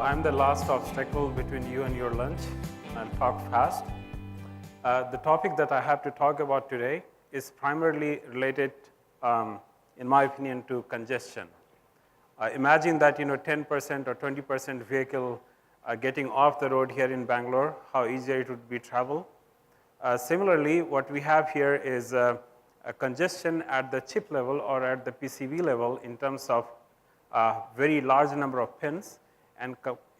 I'm the last obstacle between you and your lunch. I'll talk fast. The topic that I have to talk about today is primarily related, in my opinion, to congestion. Imagine that 10% or 20% vehicle getting off the road here in Bangalore, how easier it would be travel. Similarly, what we have here is a congestion at the chip level or at the PCB level in terms of a very large number of pins and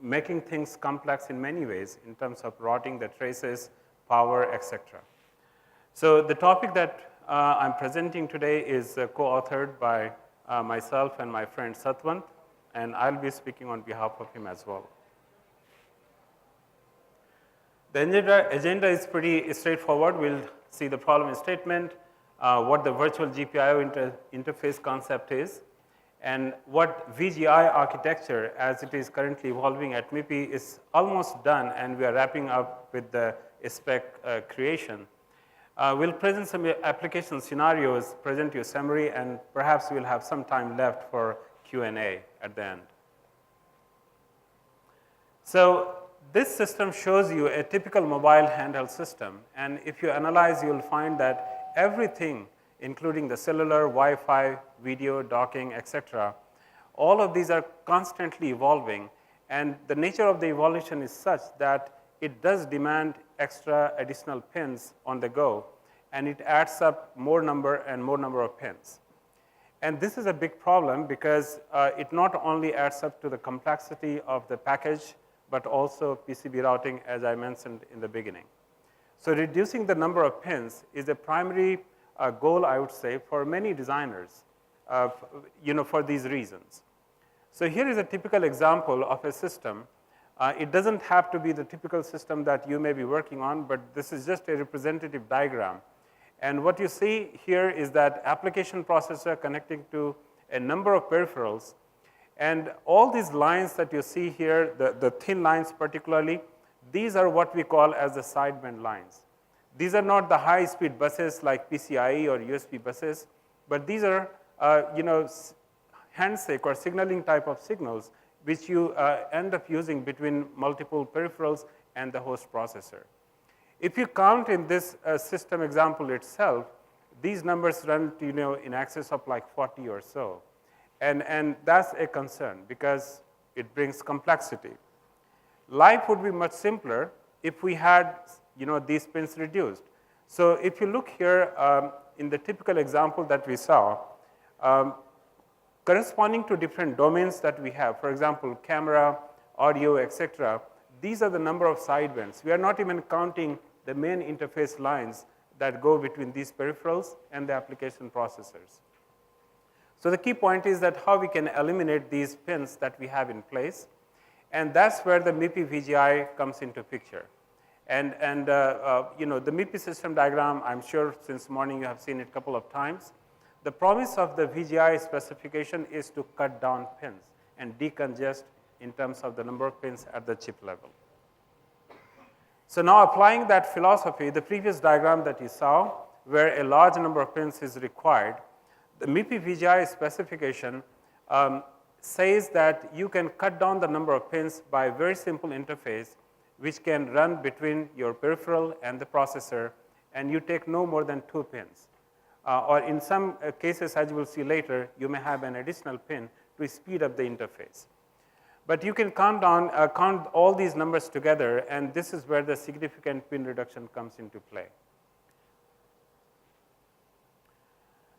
making things complex in many ways in terms of routing the traces, power, etc. So the topic that I'm presenting today is co-authored by myself and my friend Satwant, and I'll be speaking on behalf of him as well. The agenda is pretty straightforward. We'll see the problem statement, what the virtual GPIO interface concept is, and what VGI architecture, as it is currently evolving at MIPI, is almost done, and we are wrapping up with the spec creation. We'll present some application scenarios, present you a summary, and perhaps we'll have some time left for Q&A at the end. So this system shows you a typical mobile handheld system, and if you analyze, you'll find that everything, including the cellular, Wi-Fi, video, docking, etc., all of these are constantly evolving, and the nature of the evolution is such that it does demand extra additional pins on the go, and it adds up more number and more number of pins. And this is a big problem because it not only adds up to the complexity of the package, but also PCB routing, as I mentioned in the beginning. So reducing the number of pins is a primary goal, I would say, for many designers, for these reasons. So here is a typical example of a system. It doesn't have to be the typical system that you may be working on, but this is just a representative diagram. And what you see here is that application processor connecting to a number of peripherals. And all these lines that you see here, the thin lines particularly, these are what we call as the sideband lines. These are not the high-speed buses like PCIe or USB buses, but these are handshake or signaling type of signals which you end up using between multiple peripherals and the host processor. If you count in this system example itself, these numbers run to in excess of like 40 or so. And that's a concern because it brings complexity. Life would be much simpler if we had these pins reduced. So if you look here in the typical example that we saw, corresponding to different domains that we have, for example, camera, audio, etc., these are the number of sidebands. We are not even counting the main interface lines that go between these peripherals and the application processors. So the key point is that how we can eliminate these pins that we have in place, and that's where the MIPI VGI comes into picture. And the MIPI system diagram, I'm sure since morning you have seen it a couple of times. The promise of the VGI specification is to cut down pins and decongest in terms of the number of pins at the chip level. So now applying that philosophy, the previous diagram that you saw, where a large number of pins is required, the MIPI VGI specification says that you can cut down the number of pins by a very simple interface which can run between your peripheral and the processor, and you take no more than 2 pins. Or in some cases, as you will see later, you may have an additional pin to speed up the interface. But you can count all these numbers together, and this is where the significant pin reduction comes into play.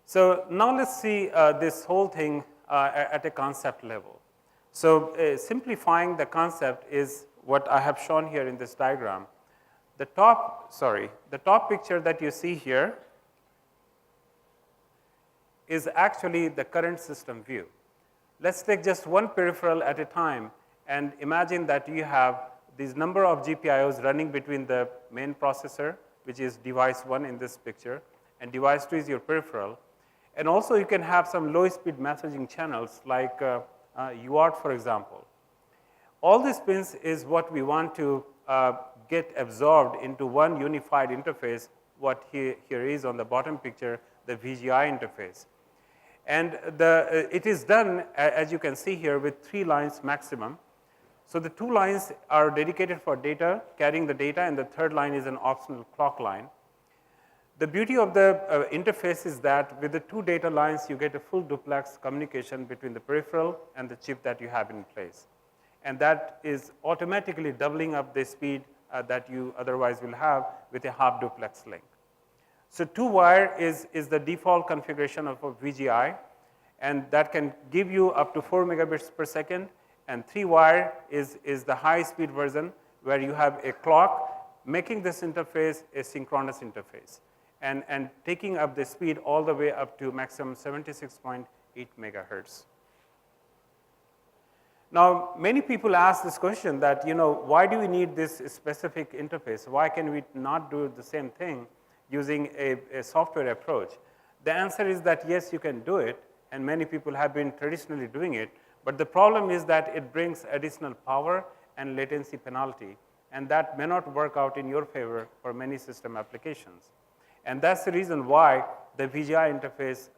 So now let's see this whole thing at a concept level. So simplifying the concept is what I have shown here in this diagram. The top picture that you see here is actually the current system view. Let's take just one peripheral at a time and imagine that you have this number of GPIOs running between the main processor, which is device 1 in this picture, and device 2 is your peripheral. And also you can have some low-speed messaging channels like UART, for example. All these pins is what we want to get absorbed into one unified interface, what here is on the bottom picture, the VGI interface. And it is done, as you can see here, with 3 lines maximum. So the 2 lines are dedicated for data, carrying the data, and the third line is an optional clock line. The beauty of the interface is that with the 2 data lines, you get a full duplex communication between the peripheral and the chip that you have in place. And that is automatically doubling up the speed that you otherwise will have with a half duplex link. So 2-wire is the default configuration of a VGI, and that can give you up to 4 megabits per second, and 3-wire is the high-speed version where you have a clock making this interface a synchronous interface and taking up the speed all the way up to maximum 76.8 megahertz. Now, many people ask this question that, why do we need this specific interface? Why can we not do the same thing using a software approach? The answer is that yes, you can do it, and many people have been traditionally doing it, but the problem is that it brings additional power and latency penalty, and that may not work out in your favor for many system applications. And that's the reason why the VGI interface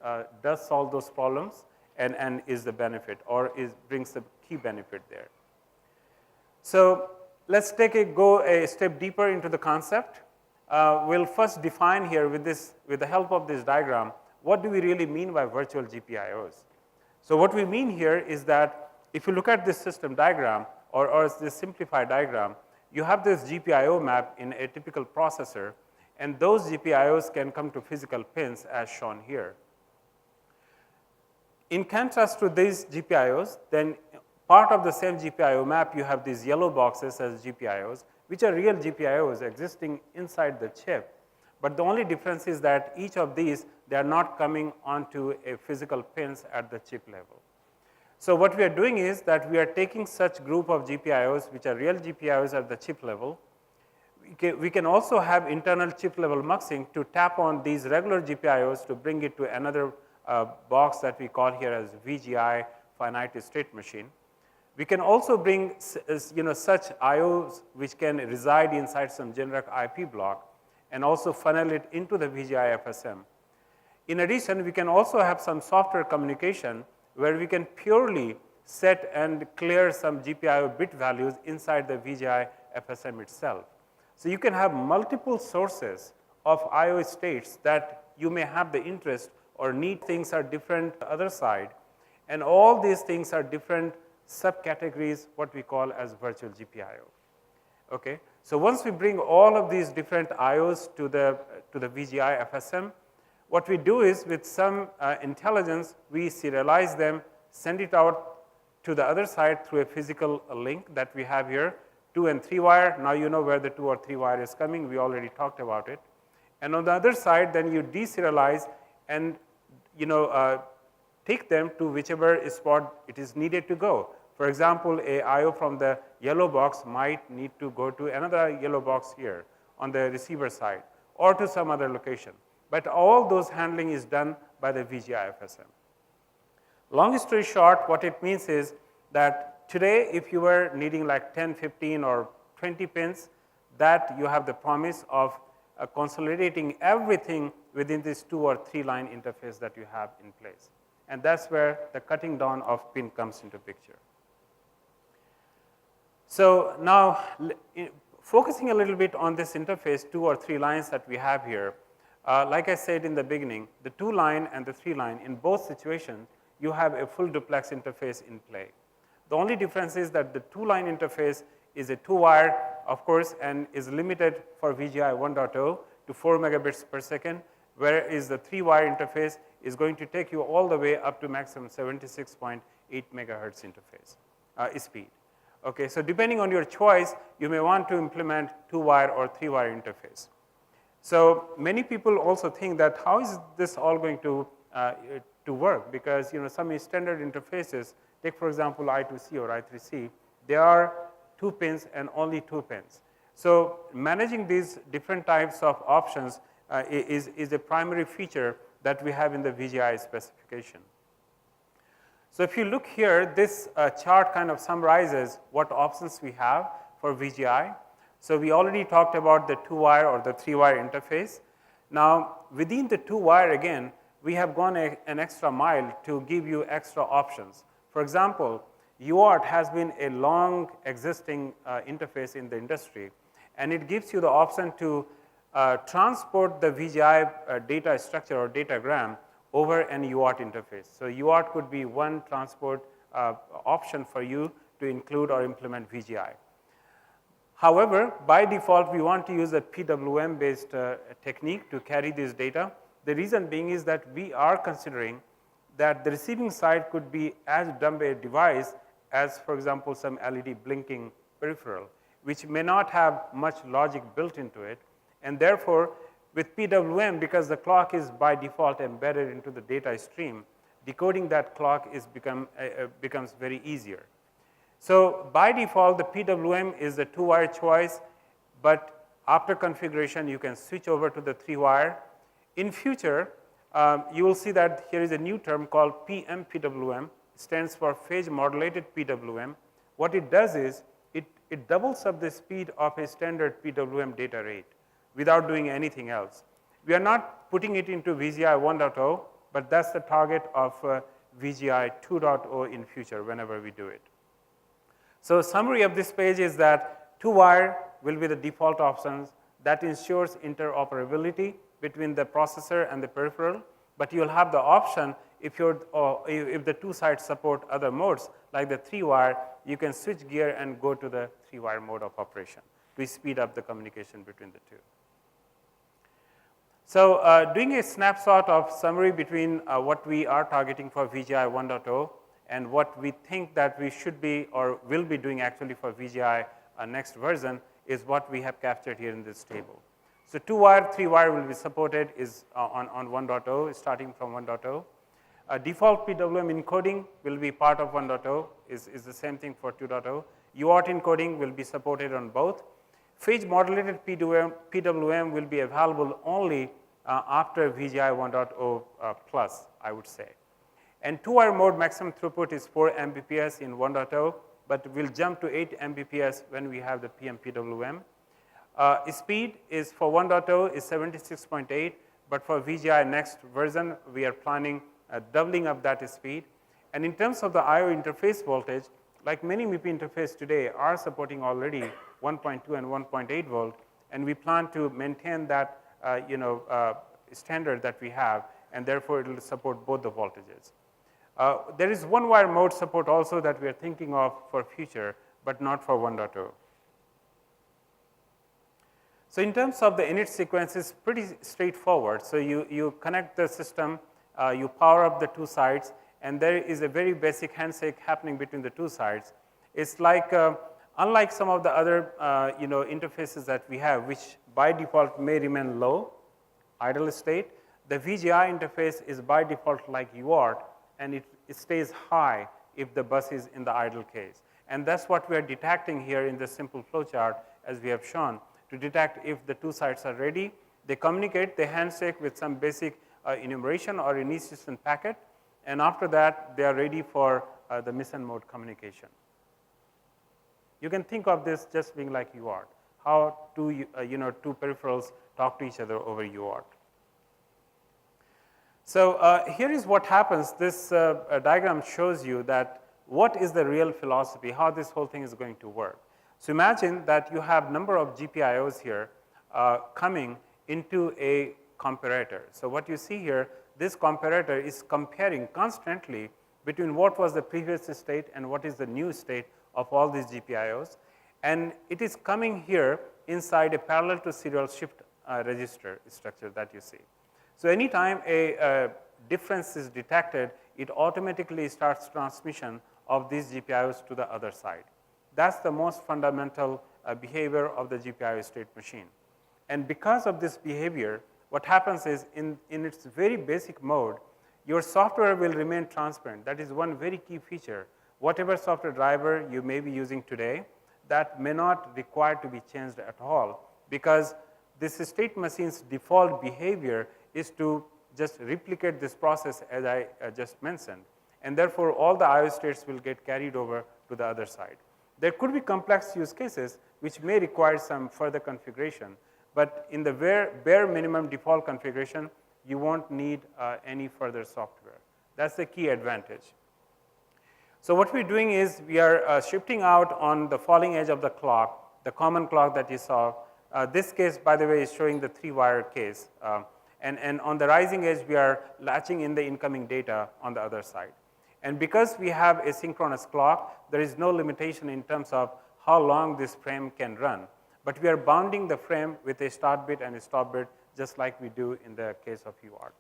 does solve those problems and is the benefit, or brings the key benefit there. So let's go a step deeper into the concept. We'll first define here with the help of this diagram, what do we really mean by virtual GPIOs? So what we mean here is that if you look at this system diagram or this simplified diagram, you have this GPIO map in a typical processor, and those GPIOs can come to physical pins as shown here. In contrast to these GPIOs, then part of the same GPIO map, you have these yellow boxes as GPIOs, which are real GPIOs existing inside the chip. But the only difference is that each of these, they are not coming onto a physical pins at the chip level. So what we are doing is that we are taking such group of GPIOs, which are real GPIOs at the chip level. We can also have internal chip level muxing to tap on these regular GPIOs to bring it to another box that we call here as VGI finite state machine. We can also bring such IOs which can reside inside some generic IP block and also funnel it into the VGI FSM. In addition, we can also have some software communication where we can purely set and clear some GPIO bit values inside the VGI FSM itself. So you can have multiple sources of IO states that you may have the interest or need. Things are different the other side, and all these things are different subcategories, what we call as virtual GPIO. Okay? So once we bring all of these different IOs to the VGI FSM, what we do is with some intelligence, we serialize them, send it out to the other side through a physical link that we have here, 2 and 3 wire. Now you know where the 2 or 3 wire is coming. We already talked about it. And on the other side, then you deserialize and take them to whichever spot it is needed to go. For example, a IO from the yellow box might need to go to another yellow box here on the receiver side or to some other location. But all those handling is done by the VGI FSM. Long story short, what it means is that today, if you were needing like 10, 15, or 20 pins, that you have the promise of consolidating everything within this 2 or 3 line interface that you have in place. And that's where the cutting down of pin comes into picture. So now, focusing a little bit on this interface, 2 or 3 lines that we have here, like I said in the beginning, the 2 line and the 3 line, in both situations, you have a full duplex interface in play. The only difference is that the 2 line interface is a 2 wire, of course, and is limited for VGI 1.0 to 4 megabits per second, whereas the 3 wire interface is going to take you all the way up to maximum 76.8 megahertz interface speed. Okay, so depending on your choice, you may want to implement 2 wire or 3 wire interface. So many people also think that how is this all going to work? Because some standard interfaces, take for example I2C or I3C, they are 2 pins and only 2 pins. So managing these different types of options is a primary feature that we have in the VGI specification. So if you look here, this chart kind of summarizes what options we have for VGI. So we already talked about the 2 wire or the 3 wire interface. Now within the 2 wire again, we have gone an extra mile to give you extra options. For example, UART has been a long existing interface in the industry, and it gives you the option to transport the VGI data structure or datagram over an UART interface. So UART could be one transport option for you to include or implement VGI. However, by default, we want to use a PWM-based technique to carry this data. The reason being is that we are considering that the receiving side could be as dumb a device as, for example, some LED blinking peripheral, which may not have much logic built into it. And therefore, with PWM, because the clock is by default embedded into the data stream, decoding that clock becomes very easier. So by default, the PWM is the 2-wire choice, but after configuration, you can switch over to the 3-wire. In future, you will see that here is a new term called PMPWM. It stands for Phase-Modulated PWM. What it does is, it doubles up the speed of a standard PWM data rate without doing anything else. We are not putting it into VGI 1.0, but that's the target of VGI 2.0 in future whenever we do it. So summary of this page is that 2-wire will be the default options. That ensures interoperability between the processor and the peripheral, but you'll have the option if the 2 sides support other modes, like the 3-wire, you can switch gear and go to the 3-wire mode of operation to speed up the communication between the two. So doing a snapshot of summary between what we are targeting for VGI 1.0 and what we think that we should be or will be doing actually for VGI next version is what we have captured here in this table. So 2-wire, 3-wire will be supported is on 1.0, starting from 1.0. Default PWM encoding will be part of 1.0, is the same thing for 2.0. UART encoding will be supported on both. Phase-modulated PWM will be available only after VGI 1.0 plus, I would say. And 2-wire mode maximum throughput is 4 Mbps in 1.0, but will jump to 8 Mbps when we have the PMPWM. Speed is for 1.0 is 76.8, but for VGI next version, we are planning doubling up that speed. And in terms of the I/O interface voltage, like many MIPI interface today are supporting already 1.2 and 1.8 volt, and we plan to maintain that standard that we have, and therefore it will support both the voltages. There is 1-wire mode support also that we are thinking of for future, but not for 1.0. So in terms of the init sequence, it's pretty straightforward. So you connect the system, you power up the 2 sides, and there is a very basic handshake happening between the 2 sides. It's like, unlike some of the other interfaces that we have, which by default may remain low, idle state, the VGI interface is by default like UART, and it stays high if the bus is in the idle case. And that's what we are detecting here in the simple flowchart, as we have shown, to detect if the 2 sides are ready. They communicate, they handshake with some basic enumeration or initiation packet, and after that, they are ready for the mission mode communication. You can think of this just being like UART, how 2 peripherals talk to each other over UART. So here is what happens. This diagram shows you that what is the real philosophy, how this whole thing is going to work. So imagine that you have number of GPIOs here coming into a comparator. So what you see here, this comparator is comparing constantly between what was the previous state and what is the new state of all these GPIOs. And it is coming here inside a parallel to serial shift register structure that you see. So anytime a difference is detected, it automatically starts transmission of these GPIOs to the other side. That's the most fundamental behavior of the GPIO state machine. And because of this behavior, what happens is in its very basic mode, your software will remain transparent. That is one very key feature. Whatever software driver you may be using today, that may not require to be changed at all, because this state machine's default behavior is to just replicate this process as I just mentioned. And therefore, all the IO states will get carried over to the other side. There could be complex use cases which may require some further configuration, but in the bare minimum default configuration, you won't need any further software. That's the key advantage. So what we're doing is we are shifting out on the falling edge of the clock, the common clock that you saw. This case, by the way, is showing the 3-wire case. And on the rising edge, we are latching in the incoming data on the other side. And because we have a synchronous clock, there is no limitation in terms of how long this frame can run. But we are bounding the frame with a start bit and a stop bit, just like we do in the case of UART.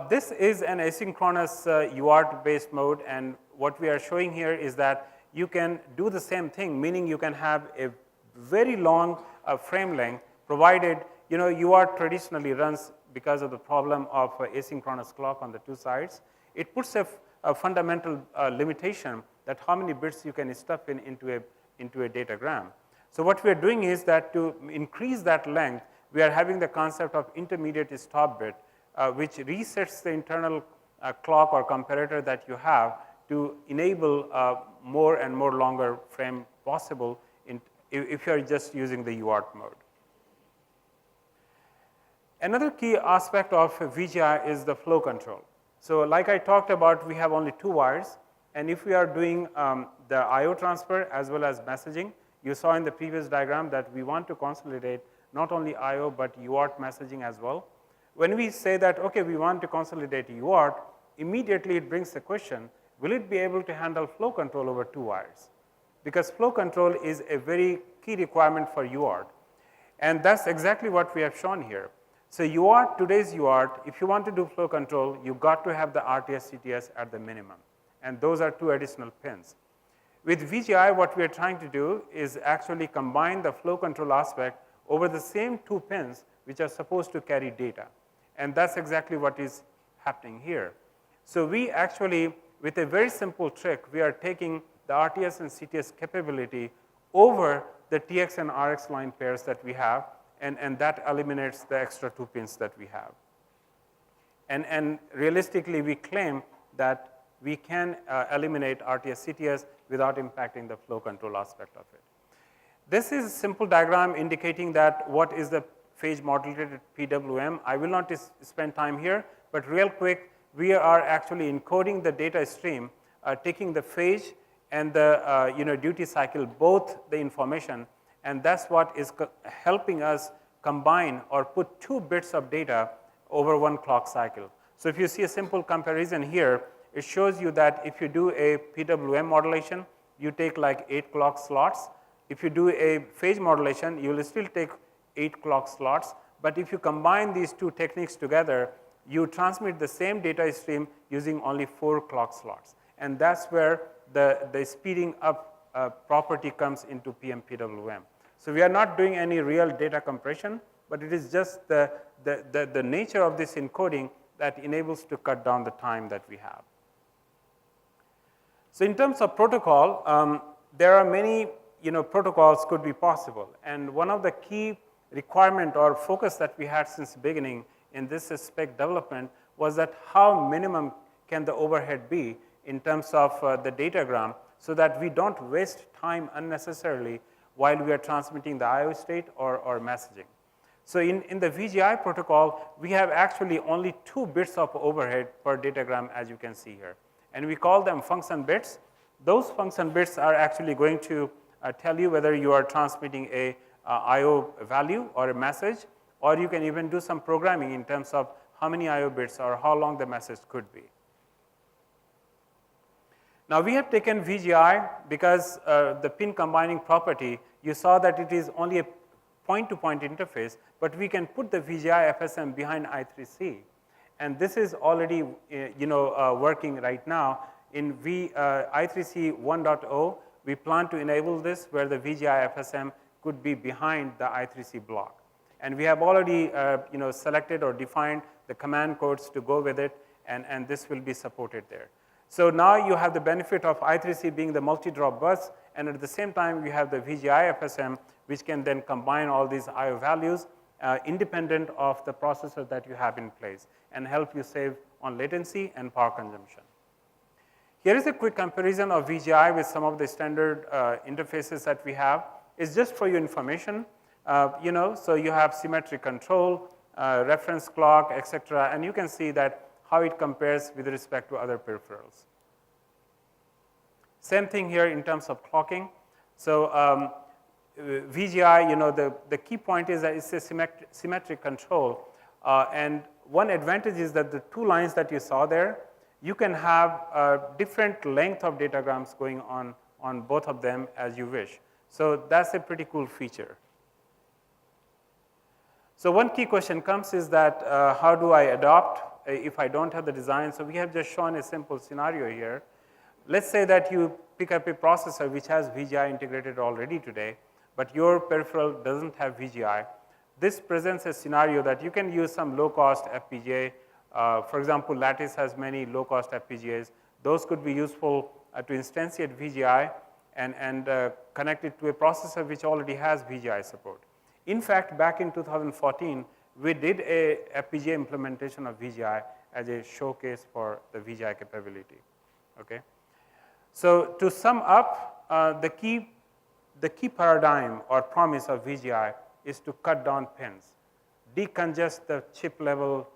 This is an asynchronous UART-based mode, and what we are showing here is that you can do the same thing, meaning you can have a very long frame length, provided UART traditionally runs because of the problem of asynchronous clock on the two sides. It puts a fundamental limitation that how many bits you can stuff into a datagram. So what we are doing is that to increase that length, we are having the concept of intermediate stop bit, which resets the internal clock or comparator that you have to enable more and more longer frame possible if you are just using the UART mode. Another key aspect of VGI is the flow control. So like I talked about, we have only 2 wires, and if we are doing the I/O transfer as well as messaging, you saw in the previous diagram that we want to consolidate not only I/O but UART messaging as well. When we say that, okay, we want to consolidate UART, immediately it brings the question, will it be able to handle flow control over 2 wires? Because flow control is a very key requirement for UART. And that's exactly what we have shown here. So UART, today's UART, if you want to do flow control, you've got to have the RTS, CTS at the minimum. And those are 2 additional pins. With VGI, what we are trying to do is actually combine the flow control aspect over the same 2 pins which are supposed to carry data. And that's exactly what is happening here. So we actually, with a very simple trick, we are taking the RTS and CTS capability over the TX and RX line pairs that we have, and that eliminates the extra 2 pins that we have. And realistically, we claim that we can eliminate RTS, CTS without impacting the flow control aspect of it. This is a simple diagram indicating that what is the phase-modulated PWM. I will not spend time here, but real quick, we are actually encoding the data stream, taking the phase and the duty cycle, both the information, and that's what is helping us combine or put 2 bits of data over 1 clock cycle. So if you see a simple comparison here, it shows you that if you do a PWM modulation, you take like 8 clock slots. If you do a phase modulation, you will still take 8 clock slots. But if you combine these 2 techniques together, you transmit the same data stream using only 4 clock slots. And that's where the speeding up property comes into PM-PWM. So we are not doing any real data compression, but it is just the nature of this encoding that enables to cut down the time that we have. So in terms of protocol, there are many protocols could be possible. And one of the key requirement or focus that we had since the beginning in this spec development was that how minimum can the overhead be in terms of the datagram so that we don't waste time unnecessarily while we are transmitting the I/O state or messaging. So in the VGI protocol, we have actually only 2 bits of overhead per datagram, as you can see here. And we call them function bits. Those function bits are actually going to tell you whether you are transmitting a I/O value or a message, or you can even do some programming in terms of how many I/O bits or how long the message could be. Now we have taken VGI because the pin combining property, you saw that it is only a point-to-point interface, but we can put the VGI FSM behind I3C. And this is already working right now. In I3C 1.0, we plan to enable this where the VGI FSM could be behind the I3C block. And we have already selected or defined the command codes to go with it, and this will be supported there. So now you have the benefit of I3C being the multi-drop bus, and at the same time you have the VGI FSM, which can then combine all these I/O values independent of the processor that you have in place and help you save on latency and power consumption. Here is a quick comparison of VGI with some of the standard interfaces that we have. It's just for your information, so you have symmetric control, reference clock, etc., and you can see that how it compares with respect to other peripherals. Same thing here in terms of clocking. So VGI, the key point is that it's a symmetric control. And one advantage is that the two lines that you saw there, you can have different length of datagrams going on both of them as you wish. So that's a pretty cool feature. So one key question comes is that how do I adopt if I don't have the design? So we have just shown a simple scenario here. Let's say that you pick up a processor which has VGI integrated already today, but your peripheral doesn't have VGI. This presents a scenario that you can use some low-cost FPGA. For example, Lattice has many low-cost FPGAs. Those could be useful to instantiate VGI and connect it to a processor which already has VGI support. In fact, back in 2014, we did a FPGA implementation of VGI as a showcase for the VGI capability. Okay. So to sum up, the key paradigm or promise of VGI is to cut down pins, decongest the chip level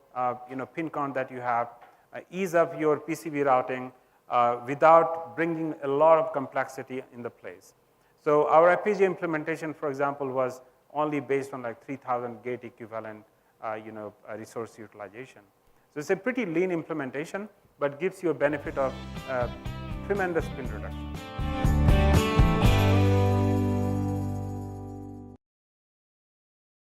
pin count that you have, ease up your PCB routing without bringing a lot of complexity in the place. So our FPGA implementation, for example, was only based on like 3,000 gate equivalent resource utilization. So it's a pretty lean implementation, but gives you a benefit of tremendous pin reduction.